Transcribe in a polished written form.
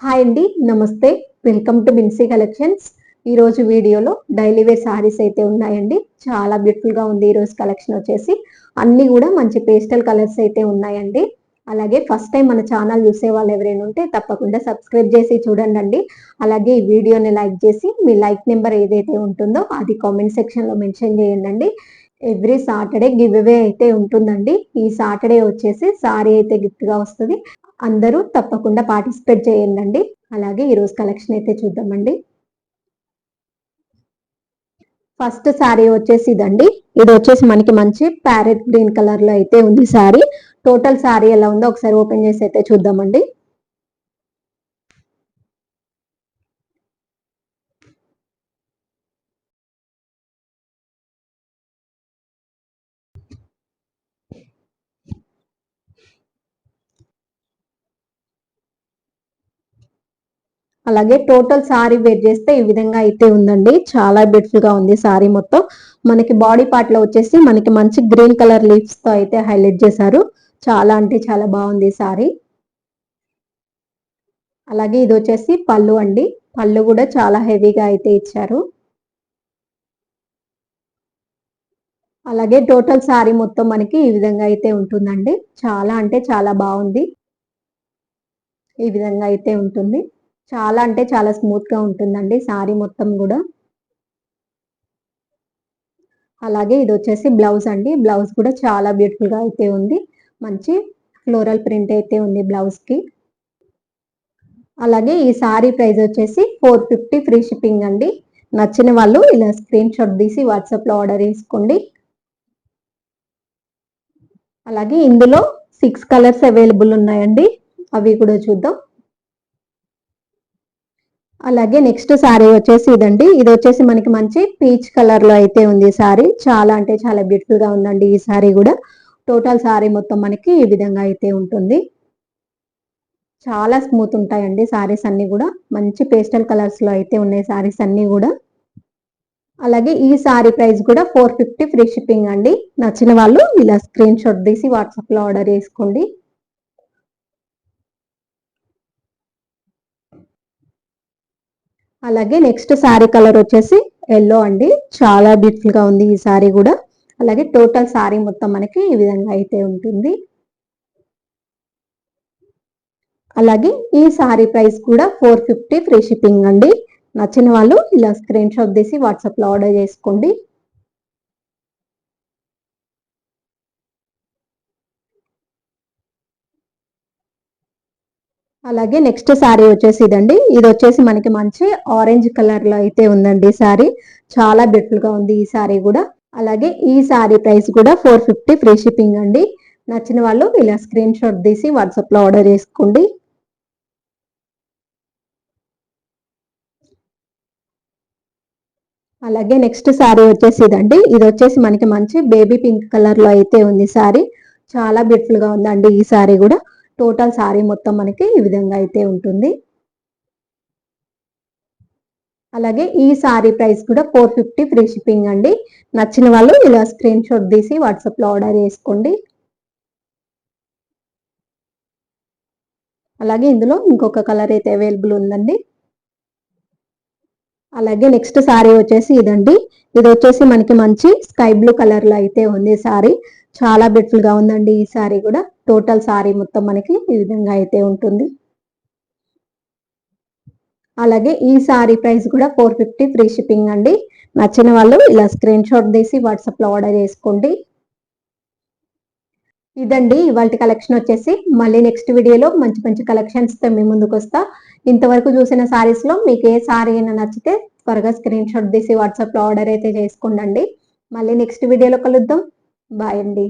Hi అండి, నమస్తే. Welcome to Binsy collections. ఈరోజు వీడియోలో డైలీ వేర్ సారీస్ అయితే ఉన్నాయండి. చాలా బ్యూటిఫుల్గా ఉంది ఈరోజు కలెక్షన్ వచ్చేసి. అన్నీ కూడా మంచి పేస్టల్ కలర్స్ అయితే ఉన్నాయండి. అలాగే ఫస్ట్ టైం మన ఛానల్ చూసే వాళ్ళు ఎవరైనా ఉంటే తప్పకుండా సబ్స్క్రైబ్ చేసి చూడండి. అలాగే ఈ వీడియోని లైక్ చేసి మీ లైక్ నెంబర్ ఏదైతే ఉంటుందో అది కామెంట్ సెక్షన్లో మెన్షన్ చేయండి. ఎవ్రీ సాటర్డే గివ్ అవే అయితే ఉంటుందండి. ఈ సాటర్డే వచ్చేసి సారీ అయితే గిఫ్ట్గా వస్తుంది. అందరూ తప్పకుండా పార్టిసిపేట్ చేయండి. అలాగే ఈరోజు కలెక్షన్ అయితే చూద్దామండి. ఫస్ట్ శారీ వచ్చేసి ఇదండి. ఇది వచ్చేసి మనకి మంచి ప్యారెట్ గ్రీన్ కలర్ లో అయితే ఉంది శారీ. టోటల్ శారీ ఎలా ఉందో ఒకసారి ఓపెన్ చేసి అయితే చూద్దామండి. అలాగే టోటల్ సారీ వేర్ చేస్తే ఈ విధంగా అయితే ఉందండి. చాలా బ్యూటిఫుల్ గా ఉంది సారీ మొత్తం. మనకి బాడీ పార్ట్ లో వచ్చేసి మనకి మంచి గ్రీన్ కలర్ లీవ్స్ తో అయితే హైలైట్ చేశారు. చాలా అంటే చాలా బాగుంది సారీ. అలాగే ఇది వచ్చేసి పళ్ళు అండి. పళ్ళు కూడా చాలా హెవీగా అయితే ఇచ్చారు. అలాగే టోటల్ సారీ మొత్తం మనకి ఈ విధంగా అయితే ఉంటుందండి. చాలా అంటే చాలా బాగుంది. ఈ విధంగా అయితే ఉంటుంది. చాలా అంటే చాలా స్మూత్ గా ఉంటుందండి సారీ మొత్తం కూడా. అలాగే ఇది వచ్చేసి బ్లౌజ్ అండి. బ్లౌజ్ కూడా చాలా బ్యూటిఫుల్ గా అయితే ఉంది. మంచి ఫ్లోరల్ ప్రింట్ అయితే ఉంది బ్లౌజ్ కి. అలాగే ఈ సారీ ప్రైస్ వచ్చేసి 450 ఫ్రీ షిప్పింగ్ అండి. నచ్చిన వాళ్ళు ఇలా స్క్రీన్ షాట్ తీసి వాట్సాప్ లో ఆర్డర్ చేసుకోండి. అలాగే ఇందులో 6 కలర్స్ అవైలబుల్ ఉన్నాయండి. అవి కూడా చూద్దాం. అలాగే నెక్స్ట్ సారీ వచ్చేసి ఇదండి. ఇది వచ్చేసి మనకి మంచి పీచ్ కలర్ లో అయితే ఉంది సారీ. చాలా అంటే చాలా బ్యూటిఫుల్ గా ఉందండి ఈ సారీ కూడా. టోటల్ సారీ మొత్తం మనకి ఈ విధంగా అయితే ఉంటుంది. చాలా స్మూత్ ఉంటాయండి సారీస్ అన్ని కూడా. మంచి పేస్టల్ కలర్స్ లో అయితే ఉన్నాయి సారీస్ అన్ని కూడా. అలాగే ఈ సారీ ప్రైస్ కూడా 450 ఫ్రీ షిప్పింగ్ అండి. నచ్చిన వాళ్ళు ఇలా స్క్రీన్ షాట్ తీసి వాట్సాప్ లో ఆర్డర్ చేసుకోండి. అలాగే నెక్స్ట్ శారీ కలర్ వచ్చేసి ఎల్లో అండి. చాలా బ్యూటిఫుల్ గా ఉంది ఈ శారీ కూడా. అలాగే టోటల్ శారీ మొత్తం మనకి ఈ విధంగా అయితే ఉంటుంది. అలాగే ఈ శారీ ప్రైస్ కూడా 450 ఫ్రీ షిప్పింగ్ అండి. నచ్చిన వాళ్ళు ఇలా స్క్రీన్ షాట్ తీసి వాట్సాప్ లో ఆర్డర్ చేసుకోండి. అలాగే నెక్స్ట్ శారీ వచ్చేసి ఇదండి. ఇది వచ్చేసి మనకి మంచి ఆరెంజ్ కలర్ లో అయితే ఉందండి శారీ. చాలా బ్యూటిఫుల్ గా ఉంది ఈ శారీ కూడా. అలాగే ఈ శారీ ప్రైస్ కూడా 450 ఫ్రీ షిప్పింగ్ అండి. నచ్చిన వాళ్ళు ఇలా స్క్రీన్ షాట్ తీసి వాట్సాప్ లో ఆర్డర్ చేసుకోండి. అలాగే నెక్స్ట్ శారీ వచ్చేసి ఇదండి. ఇది వచ్చేసి మనకి మంచి బేబీ పింక్ కలర్ లో అయితే ఉంది శారీ. చాలా బ్యూటిఫుల్ గా ఉందండి ఈ శారీ కూడా. టోటల్ శారీ మొత్తం మనకి ఈ విధంగా అయితే ఉంటుంది. అలాగే ఈ సారీ ప్రైస్ కూడా 450 ఫ్రీ షిప్పింగ్ అండి. నచ్చిన వాళ్ళు ఇలా స్క్రీన్ షాట్ తీసి వాట్సాప్ లో ఆర్డర్ చేసుకోండి. అలాగే ఇందులో ఇంకొక కలర్ అయితే అవైలబుల్ ఉందండి. అలాగే నెక్స్ట్ సారీ వచ్చేసి ఇదండి. ఇది వచ్చేసి మనకి మంచి స్కై బ్లూ కలర్ లో అయితే ఉంది సారీ. చాలా బ్యూటిఫుల్ గా ఉందండి ఈ సారీ కూడా. టోటల్ సారీ మొత్తం మనకి ఈ విధంగా అయితే ఉంటుంది. అలాగే ఈ సారీ ప్రైస్ కూడా 450 ఫ్రీ షిప్పింగ్ అండి. నచ్చిన వాళ్ళు ఇలా స్క్రీన్ షాట్ తీసి వాట్సాప్ లో ఆర్డర్ చేసుకోండి. ఇదండి ఇవాళ కలెక్షన్ వచ్చేసి. మళ్ళీ నెక్స్ట్ వీడియోలో మంచి మంచి కలెక్షన్స్ తో మీ ముందుకు వస్తా. ఇంతవరకు చూసిన సారీస్ లో మీకు ఏ సారీ అయినా నచ్చితే త్వరగా స్క్రీన్ షాట్ తీసి వాట్సాప్ లో ఆర్డర్ అయితే చేసుకోండి. మళ్ళీ నెక్స్ట్ వీడియోలో కలుద్దాం. బాయ్ అండి.